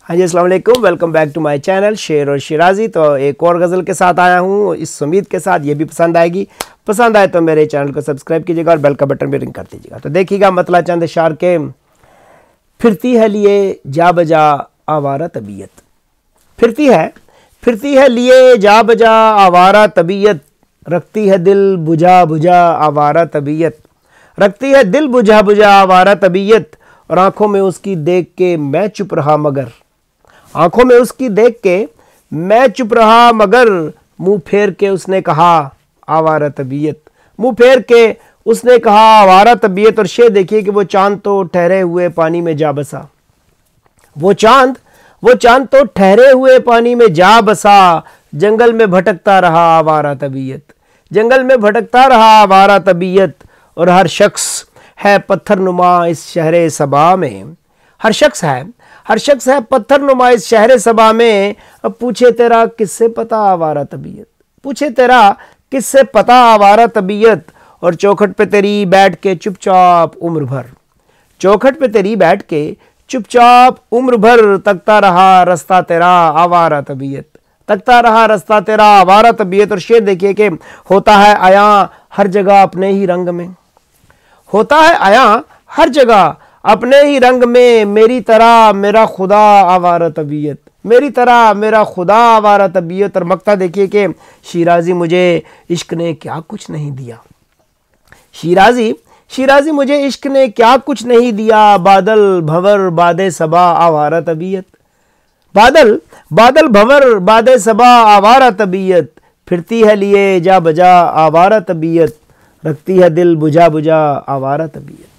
हाँ जी, अस्सलाम वालेकुम। Welcome back to my channel Sher और शिराजी। तो एक और गज़ल के साथ आया हूँ, इस उम्मीद के साथ ये भी पसंद आएगी। पसंद आए तो मेरे चैनल को सब्सक्राइब कीजिएगा और बेल का बटन भी रिंग कर दीजिएगा। तो देखिएगा मतला चंद इशार के। फिरती है लिए जा बजा आवारा तबीयत, फिरती है लिए जा बजा आवारा तबीयत, रखती है दिल बुझा बुझा आवारा तबीयत, रखती है दिल बुझा बुझा आवारा तबीयत। और आंखों में उसकी देख के मैं चुप रहा मगर, आंखों में उसकी देख के मैं चुप रहा मगर, मुंह फेर के उसने कहा आवारा तबीयत, मुंह फेर के उसने कहा आवारा तबीयत। और शेर देखिए कि वो चांद तो ठहरे हुए पानी में जा बसा, वो चांद तो ठहरे हुए पानी में जा बसा, जंगल में भटकता रहा आवारा तबीयत, जंगल में भटकता रहा आवारा तबीयत। और हर शख्स है पत्थर नुमा इस शहरे सबा में, हर शख्स है पत्थर नुमा इस शहरे सबा में। अब पूछे तेरा किससे पता आवारा तबीयत, पूछे तेरा किससे पता आवारा तबीयत। और चौखट पे तेरी बैठ के चुपचाप उम्र भर, चौखट पे तेरी बैठ के चुपचाप उम्र भर, तकता रहा रास्ता तेरा आवारा तबीयत, तकता रहा रास्ता तेरा आवारा तबीयत। और शेर देखिए कि होता है आया हर जगह अपने ही रंग में, होता है आया हर जगह अपने ही रंग में, मेरी तरह मेरा खुदा आवारा तबीयत, मेरी तरह मेरा खुदा आवारा तबीयत। और मक्ता देखिए कि शिराजी मुझे इश्क ने क्या कुछ नहीं दिया, शिराजी मुझे इश्क ने क्या कुछ नहीं दिया, बादल भंवर बादे सबा आवारा तबीयत, बादल भंवर बादे सबा आवारा तबीयत। फिरती है लिए जा बजा आवारा तबीयत, रखती है दिल बुझा बुझा आवारा तबीयत।